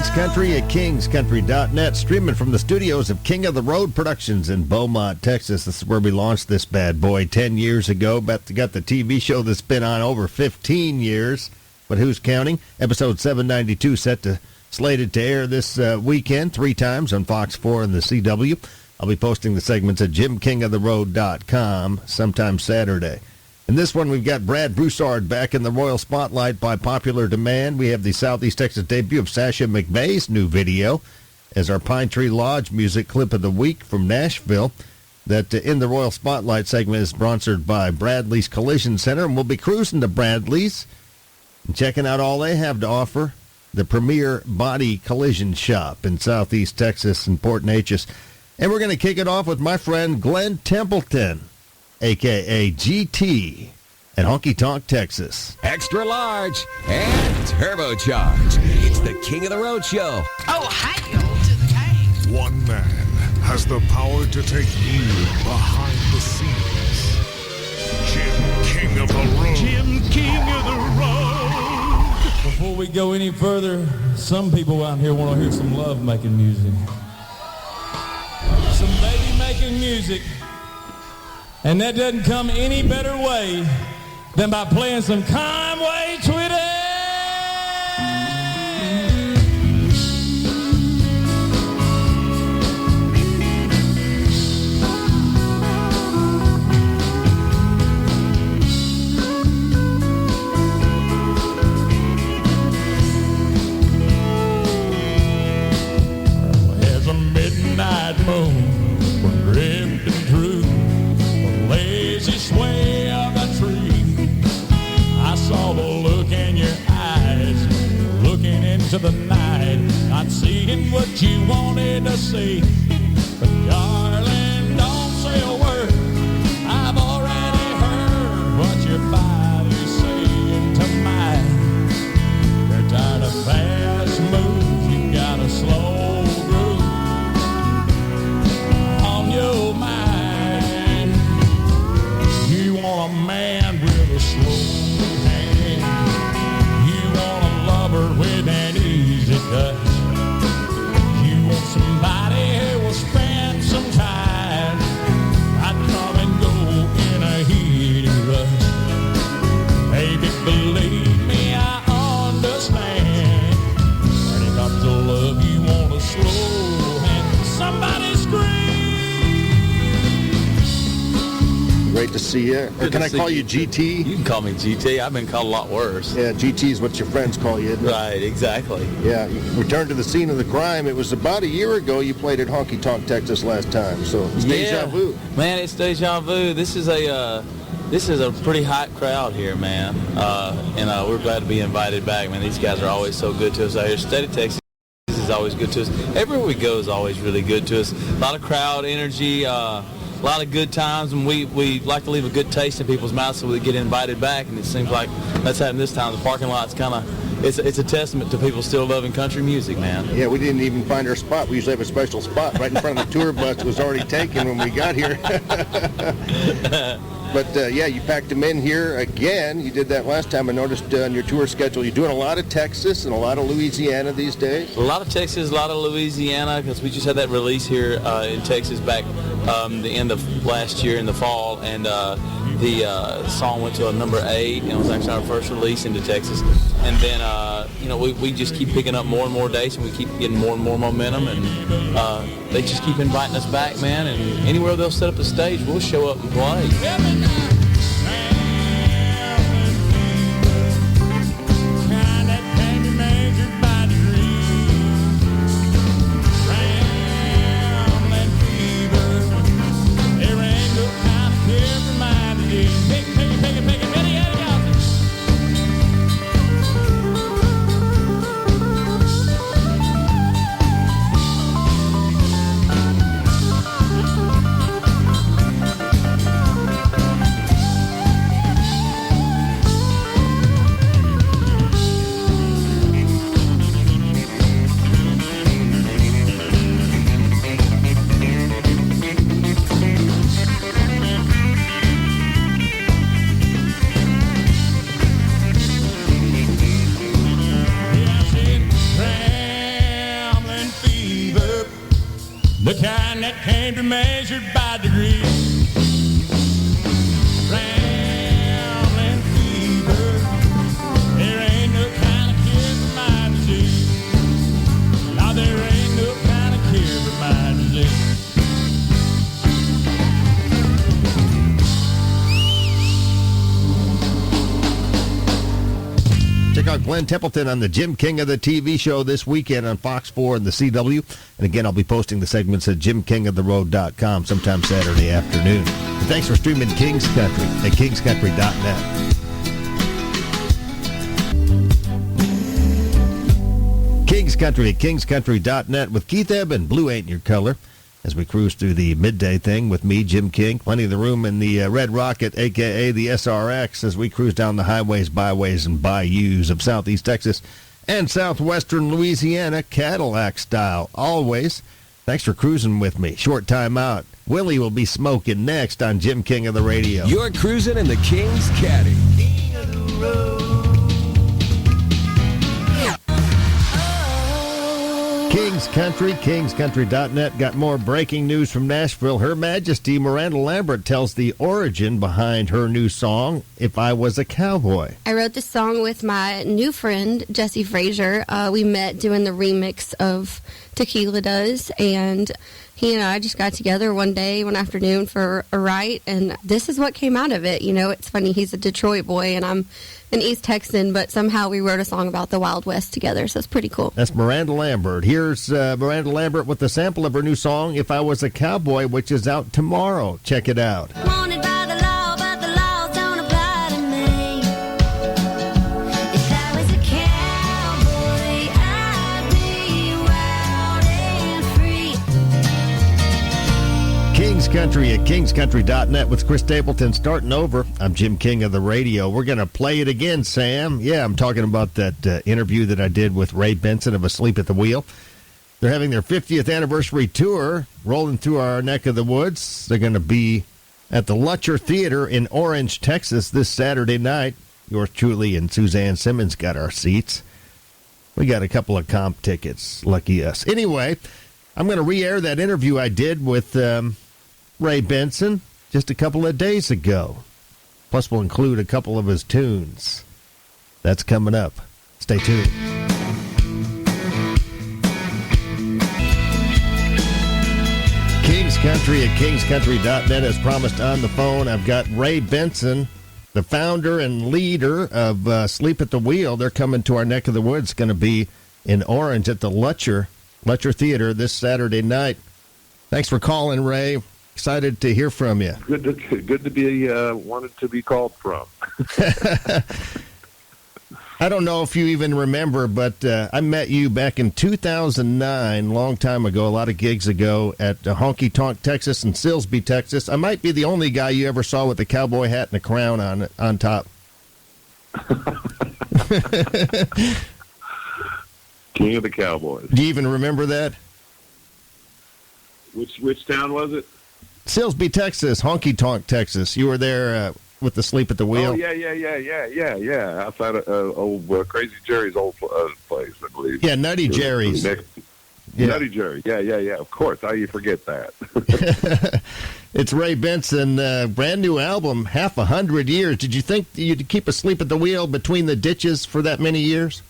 King's Country at kingscountry.net, streaming from the studios of King of the Road Productions in Beaumont, Texas. This is where we launched this bad boy 10 years ago. Got the TV show that's been on over 15 years, but who's counting? Episode 792 slated to air this weekend 3 times on Fox 4 and the CW. I'll be posting the segments at jimkingoftheroad.com sometime Saturday. In this one, we've got Brad Broussard back in the Royal Spotlight by popular demand. We have the Southeast Texas debut of Sasha McVeigh's new video as our Pine Tree Lodge music clip of the week from Nashville. That in the Royal Spotlight segment is sponsored by Bradley's Collision Center, and we'll be cruising to Bradley's and checking out all they have to offer. The premier body collision shop in Southeast Texas and Port Neches. And we're going to kick it off with my friend Glenn Templeton, a.k.a. GT, at Honky Tonk, Texas. Extra large and turbocharged. It's the King of the Road Show. Oh, hail to the king. One man has the power to take you behind the scenes. Jim King of the Road. Jim King of the Road. Before we go any further, some people out here want to hear some love-making music. Some baby-making music. And that doesn't come any better way than by playing some Conway Twitty. As a midnight moon we're drifting through the lazy sway of a tree, I saw the look in your eyes, looking into the night, not seeing what you wanted to see. But darling, don't say a word, I've already heard what your body's saying to mine. You're tired of fast moves, you got a slow groove on your mind. You want a man with a slow hand, you want a lover with an easy touch, you want somebody who will spend some time, not come and go in a heated rush. Baby, believe me, I understand. When it comes to love, you want a slow hand. Somebody scream. Great to see you. Or can I call you GT? You can call me GT. I've been called a lot worse. Yeah, GT is what your friends call you, isn't it? Right, exactly. Yeah, you returned to the scene of the crime. It was about a year ago you played at Honky Tonk, Texas last time, so it's deja vu. Man, it's deja vu. This is a pretty hot crowd here, man. And we're glad to be invited back, man. These guys are always so good to us out here. State of Texas is always good to us. Everywhere we go is always really good to us. A lot of crowd energy, a lot of good times, and we like to leave a good taste in people's mouths so we get invited back, and it seems like that's happening this time. The parking lot's kind of, it's a testament to people still loving country music, man. Yeah, we didn't even find our spot. We usually have a special spot right in front of the tour bus. It was already taken when we got here. But, yeah, you packed them in here again. You did that last time. I noticed on your tour schedule you're doing a lot of Texas and a lot of Louisiana these days. A lot of Texas, a lot of Louisiana, because we just had that release here in Texas back the end of last year in the fall, and the song went to a number 8, and it was actually our first release into Texas. And then, we just keep picking up more and more dates, and we keep getting more and more momentum, and they just keep inviting us back, man, and anywhere they'll set up a stage, we'll show up and play. can't be measured by degrees. Rambling fever, there ain't no kind of cure for my disease. Now there ain't no kind of cure for my disease. Check out Glenn Templeton on the Jim King of the TV show this weekend on Fox 4 and the CW. And again, I'll be posting the segments at JimKingOfTheRoad.com sometime Saturday afternoon. And thanks for streaming King's Country at KingsCountry.net. King's Country at KingsCountry.net with Keith Ebb and Blue Ain't Your Color. As we cruise through the midday thing with me, Jim King, plenty of the room in the Red Rocket, a.k.a. the SRX, as we cruise down the highways, byways, and bayous of southeast Texas and southwestern Louisiana, Cadillac style, always. Thanks for cruising with me. Short time out. Willie will be smoking next on Jim King of the Radio. You're cruising in the King's Caddy. King of the Road. King's Country, KingsCountry.net. Got more breaking news from Nashville. Her Majesty Miranda Lambert tells the origin behind her new song, If I Was a Cowboy. I wrote this song with my new friend, Jesse Frazier. We met doing the remix of Tequila Does, and he and I just got together one day, one afternoon for a write, and this is what came out of it. You know, it's funny, he's a Detroit boy, and I'm an East Texan, but somehow we wrote a song about the Wild West together, so it's pretty cool. That's Miranda Lambert. Here's Miranda Lambert with the sample of her new song, If I Was a Cowboy, which is out tomorrow. Check it out. Wanted by the law, but the laws don't apply to me. If I was a cowboy, I'd be wild and free. King's Country at KingsCountry.net with Chris Stapleton starting over. I'm Jim King of the Radio. We're going to play it again, Sam. Yeah, I'm talking about that interview that I did with Ray Benson of Asleep at the Wheel. They're having their 50th anniversary tour rolling through our neck of the woods. They're going to be at the Lutcher Theater in Orange, Texas this Saturday night. Yours truly and Suzanne Simmons got our seats. We got a couple of comp tickets. Lucky us. Anyway, I'm going to re-air that interview I did with Ray Benson just a couple of days ago. Plus, we'll include a couple of his tunes. That's coming up. Stay tuned. King's Country at KingsCountry.net. As promised on the phone, I've got Ray Benson, the founder and leader of Sleep at the Wheel. They're coming to our neck of the woods. Going to be in Orange at the Lutcher Theater this Saturday night. Thanks for calling, Ray. Excited to hear from you. Good to be wanted to be called from. I don't know if you even remember, but I met you back in 2009, long time ago, a lot of gigs ago, at Honky Tonk, Texas, and Silsbee, Texas. I might be the only guy you ever saw with a cowboy hat and a crown on top. King of the Cowboys. Do you even remember that? Which town was it? Silsbee, Texas, Honky Tonk, Texas. You were there with the Sleep at the Wheel. Oh, yeah. Outside of Crazy Jerry's old place, I believe. Yeah, Nutty Jerry's. Yeah. Nutty Jerry. Yeah. Of course. How do you forget that? It's Ray Benson, brand new album, 100 years. Did you think you'd keep Asleep at the Wheel between the ditches for that many years?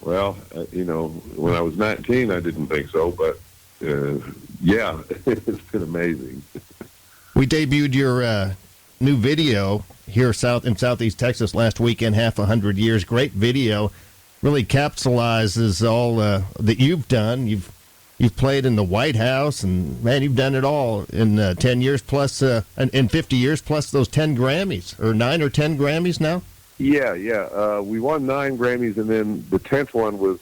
Well, when I was 19, I didn't think so, but yeah, it's been amazing. We debuted your new video here in Southeast Texas last weekend, 100 years. Great video. Really capsulizes all that you've done. You've played in the White House, and, man, you've done it all in 10 years plus, in 50 years plus those 10 Grammys, or 9 or 10 Grammys now? Yeah. We won 9 Grammys, and then the 10th one was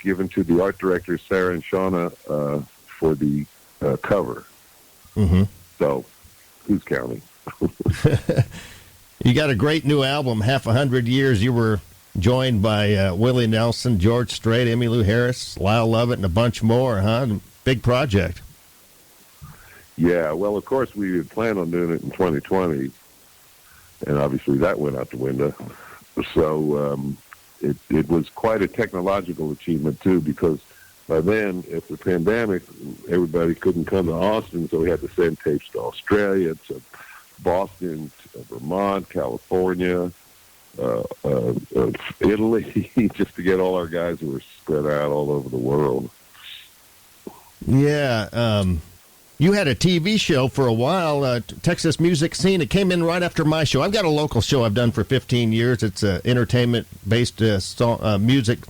given to the art director, Sarah and Shauna, for the cover. Mm-hmm. So, who's counting? You got a great new album, 100 years. You were joined by Willie Nelson, George Strait, Emmylou Harris, Lyle Lovett, and a bunch more, huh? Big project. Yeah, well, of course, we had planned on doing it in 2020, and obviously that went out the window. So it was quite a technological achievement, too, because by then, after the pandemic, everybody couldn't come to Austin, so we had to send tapes to Australia, to Boston, to Vermont, California, Italy, just to get all our guys who were spread out all over the world. Yeah, you had a TV show for a while, Texas Music Scene. It came in right after my show. I've got a local show I've done for 15 years. It's an entertainment-based music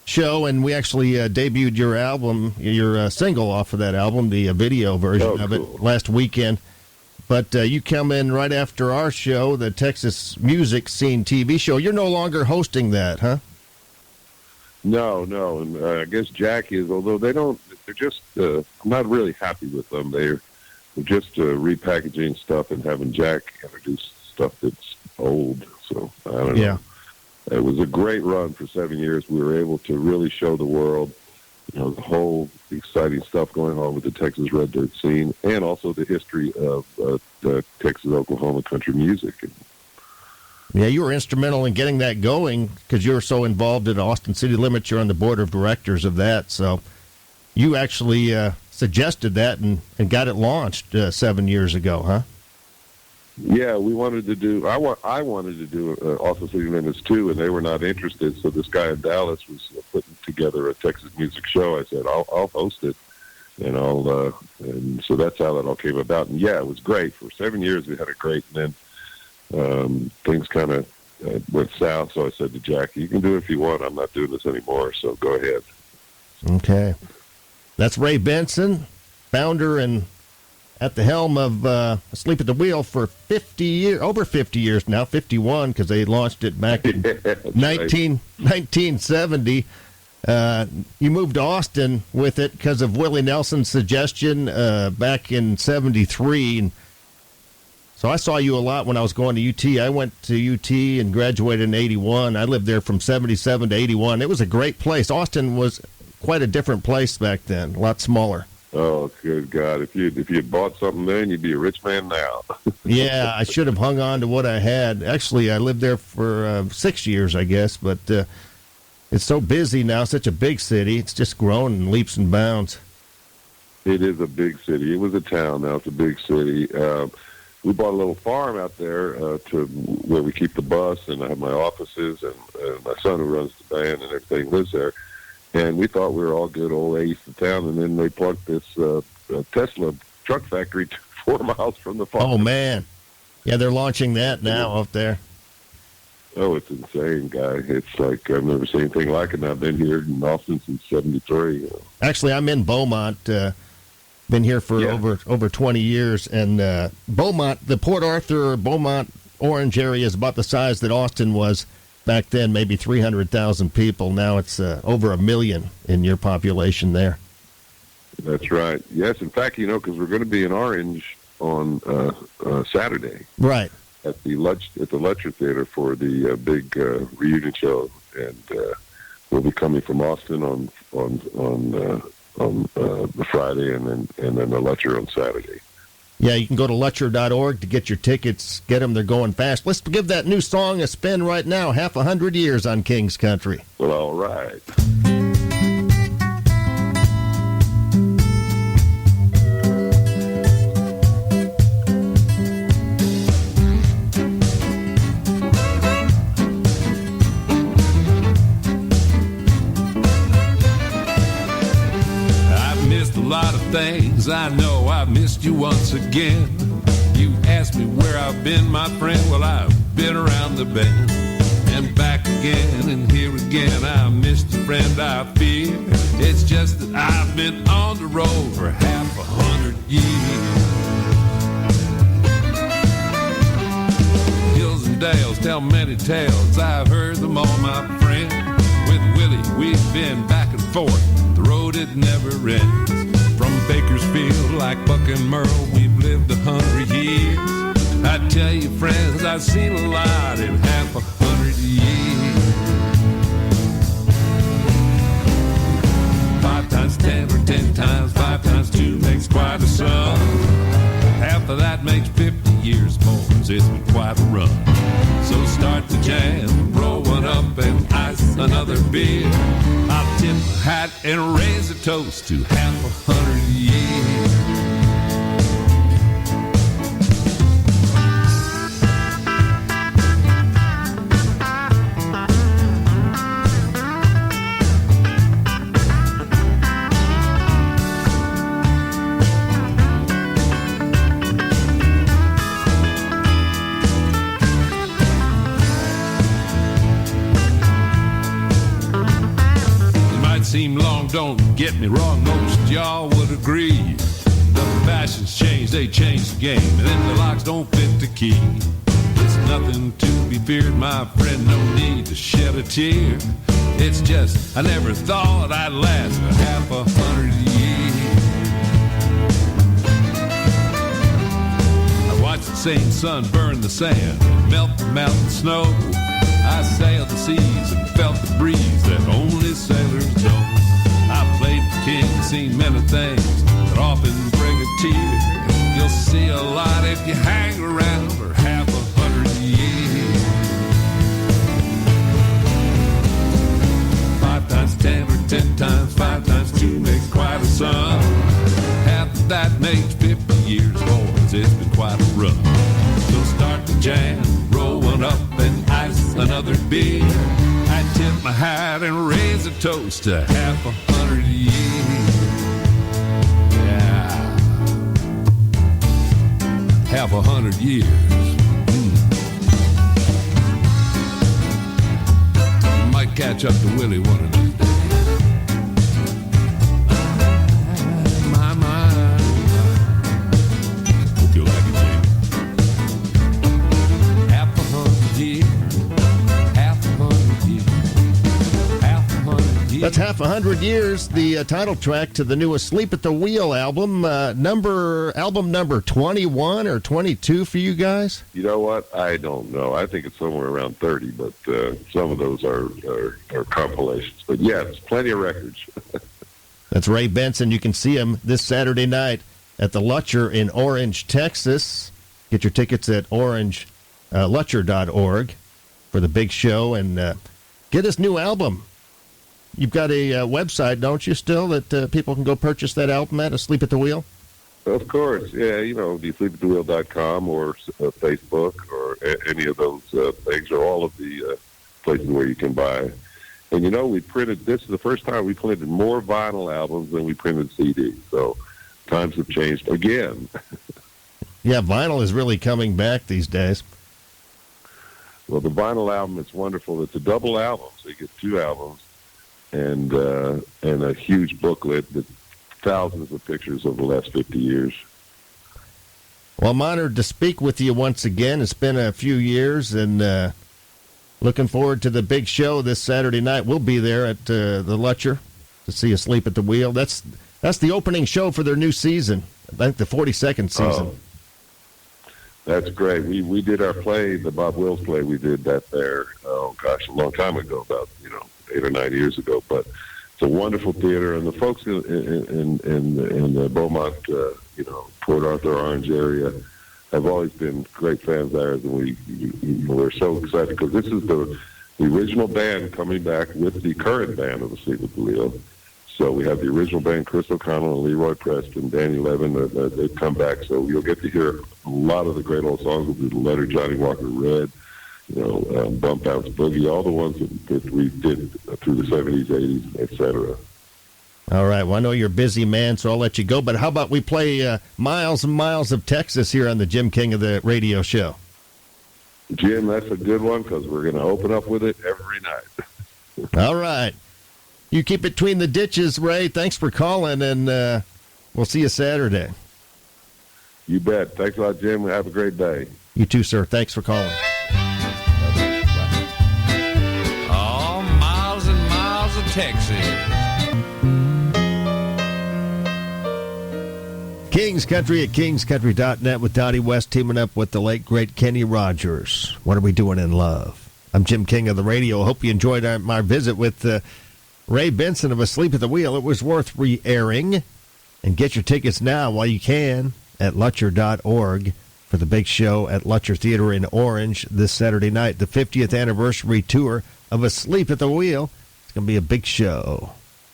show, and we actually debuted your album, your single off of that album, the video version of it, last weekend. But you come in right after our show, the Texas Music Scene TV show. You're no longer hosting that, huh? No, and I guess Jack is, although they're just, I'm not really happy with them. They're just repackaging stuff and having Jack introduce stuff that's old. So, I don't know. It was a great run for 7 years. We were able to really show the world, the whole exciting stuff going on with the Texas Red Dirt scene, and also the history of the Texas, Oklahoma country music. Yeah, you were instrumental in getting that going because you were so involved in Austin City Limits. You're on the board of directors of that. So you actually suggested that and got it launched 7 years ago, huh? Yeah, we wanted to do. I wanted to do Austin City Limits too, and they were not interested. So this guy in Dallas was putting together a Texas music show. I said, I'll host it, and and so that's how that all came about. And yeah, it was great. For 7 years, we had it great, and then things kind of went south. So I said to Jack, "You can do it if you want. I'm not doing this anymore. So go ahead." Okay, that's Ray Benson, founder and at the helm of Asleep at the Wheel for 50 years, over 50 years now, 51, because they launched it back in 1970. You moved to Austin with it because of Willie Nelson's suggestion back in 73. And so I saw you a lot when I was going to UT. I went to UT and graduated in 81. I lived there from 77 to 81. It was a great place. Austin was quite a different place back then, a lot smaller. Oh, good God. If you had bought something then, you'd be a rich man now. Yeah, I should have hung on to what I had. Actually, I lived there for 6 years, I guess, but it's so busy now, such a big city. It's just grown in leaps and bounds. It is a big city. It was a town, now it's a big city. We bought a little farm out there to where we keep the bus, and I have my offices, and my son who runs the band and everything lives there. And we thought we were all good old east of town, and then they plugged this Tesla truck factory 4 miles from the farm. Oh, man. Yeah, they're launching that now up there. Oh, it's insane, guy. It's like I've never seen anything like it. And I've been here in Austin since 73. Actually, I'm in Beaumont. Been here for over 20 years. And Beaumont, the Port Arthur, Beaumont, Orange area is about the size that Austin was back then, maybe 300,000 people. Now it's over 1 million in your population there. That's right. Yes, in fact, because we're going to be in Orange on Saturday. Right. At the Lecture Theater for the big reunion show, and we'll be coming from Austin on the Friday, and then the lecture on Saturday. Yeah, you can go to Letcher.org to get your tickets. Get them; they're going fast. Let's give that new song a spin right now. 100 years on King's Country. Well, all right. Things I know I've missed you once again. You asked me where I've been, my friend. Well, I've been around the bend and back again and here again. I missed a friend I fear. It's just that I've been on the road for 100 years. Hills and dales tell many tales. I've heard them all, my friend. With Willie, we've been back and forth. The road, it never ends. From Bakersfield, like Buck and Merle, we've lived 100 years. I tell you, friends, I've seen a lot in 100 years. 5 times 10 or 10 times 5 times 2 makes quite a sum. Half of that makes 50 years more. It's been quite a run. So start the jam, roll one up, and I another beer. I'll tip my hat and raise a toast to half 100 years. Seem long, don't get me wrong, most y'all would agree. The fashions change, they change the game, and then the locks don't fit the key. It's nothing to be feared, my friend, no need to shed a tear. It's just, I never thought I'd last for half 100 years. I watched the same sun burn the sand, melt the mountain snow. I sailed the seas and felt the breeze that only sailors know. I played the king, seen many things that often bring a tear. You'll see a lot if you hang around for half 100 years. 5 times 10 or 10 times 5 times 2 makes quite a sum. Half of that makes 50 years, boys. It's been quite a run. So start the jam, roll one up and ice another beer. I tip my hat and raise a toast to half 100 years. Yeah, half 100 years. Might catch up to Willie one of these days. My. Hope you like it, Jake. Half 100 years. Half 100 years. Half 100 years. That's half 100 years, the title track to the new Asleep at the Wheel album. Album number 21 or 22 for you guys? You know what? I don't know. I think it's somewhere around 30, but some of those are compilations. But yeah, it's plenty of records. That's Ray Benson. You can see him this Saturday night at the Lutcher in Orange, Texas. Get your tickets at lutcher.org for the big show and get his new album. You've got a website, don't you, still, that people can go purchase that album at, Asleep at the Wheel? Of course. Yeah, the sleepatthewheel.com or Facebook or any of those things or all of the places where you can buy. And, we printed, this is the first time we printed more vinyl albums than we printed CDs. So times have changed again. Yeah, vinyl is really coming back these days. Well, the vinyl album, it's wonderful. It's a double album, so you get 2 albums and a huge booklet with thousands of pictures of the last 50 years. Well, I'm honored to speak with you once again. It's been a few years, and looking forward to the big show this Saturday night. We'll be there at the Lutcher to see Asleep at the Wheel. That's the opening show for their new season, I think the 42nd season. Oh, that's great. We did our play, the Bob Wills play. We did that there, a long time ago, about 8 or 9 years ago. But it's a wonderful theater, and the folks in the Beaumont, Port Arthur, Orange area have always been great fans there, and we're so excited because this is the original band coming back with the current band of Asleep at the Wheel. So we have the original band, Chris O'Connell and Leroy Preston, Danny Levin, they've come back. So you'll get to hear a lot of the great old songs. We'll do The Letter, Johnny Walker Red, Bump Bounce Boogie, all the ones that we did through the 70s, 80s, etc. All right. Well, I know you're a busy man, so I'll let you go. But how about we play Miles and Miles of Texas here on the Jim King of the Radio Show? Jim, that's a good one because we're going to open up with it every night. All right. You keep it between the ditches, Ray. Thanks for calling, and we'll see you Saturday. You bet. Thanks a lot, Jim. Have a great day. You too, sir. Thanks for calling. Oh, miles and miles of Texas. King's Country at kingscountry.net with Donnie West teaming up with the late, great Kenny Rogers. What are we doing in love? I'm Jim King of the Radio. Hope you enjoyed my visit with Ray Benson of Asleep at the Wheel. It was worth re-airing. And get your tickets now while you can at lutcher.org for the big show at Lutcher Theater in Orange this Saturday night. The 50th anniversary tour of Asleep at the Wheel. It's going to be a big show.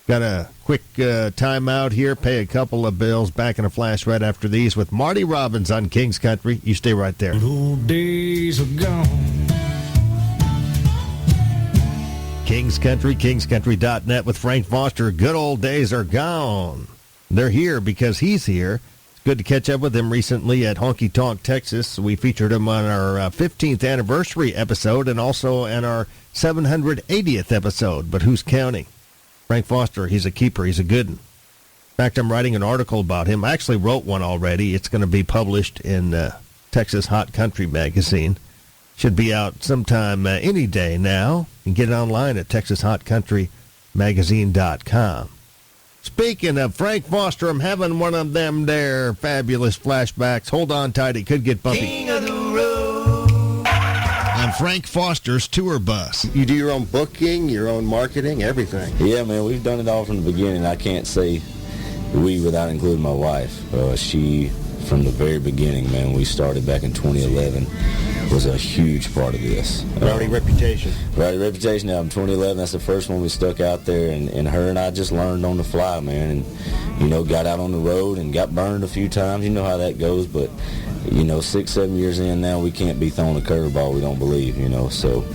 Got a quick timeout here, pay a couple of bills. Back in a flash right after these with Marty Robbins on King's Country. You stay right there. Good old days are gone. King's Country, kingscountry.net with Frank Foster. Good old days are gone. They're here because he's here. It's good to catch up with him recently at Honky Tonk, Texas. We featured him on our 15th anniversary episode and also in our 780th episode. But who's counting? Frank Foster, he's a keeper. He's a good one. In fact, I'm writing an article about him. I actually wrote one already. It's going to be published in Texas Hot Country magazine. Should be out sometime any day now. You can get it online at TexasHotCountryMagazine.com. Speaking of Frank Foster, I'm having one of them there fabulous flashbacks. Hold on tight, it could get bumpy. King of the road. On Frank Foster's tour bus. You do your own booking, your own marketing, everything. Yeah, man, we've done it all from the beginning. I can't say we without including my wife. She, from the very beginning, man, we started back in 2011, was a huge part of this. Rowdy Reputation. Rowdy Reputation album, 2011, that's the first one we stuck out there, and her and I just learned on the fly, man, and, got out on the road and got burned a few times. You know how that goes, but, 6-7 years in now, we can't be throwing a curveball, we don't believe, so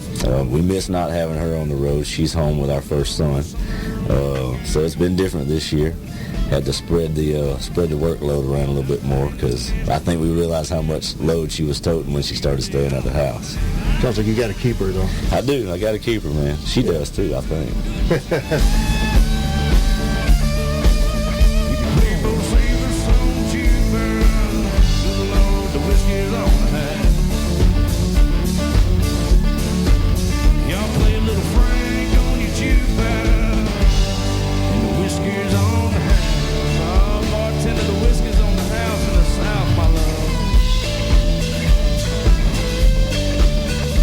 we miss not having her on the road. She's home with our first son, so it's been different this year. Had to spread the workload around a little bit more because I think we realized how much load she was toting when she started staying at the house. Sounds like you got to keep her, though. I do. I got to keep her, man. She does, too, I think.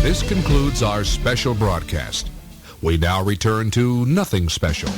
This concludes our special broadcast. We now return to Nothing Special.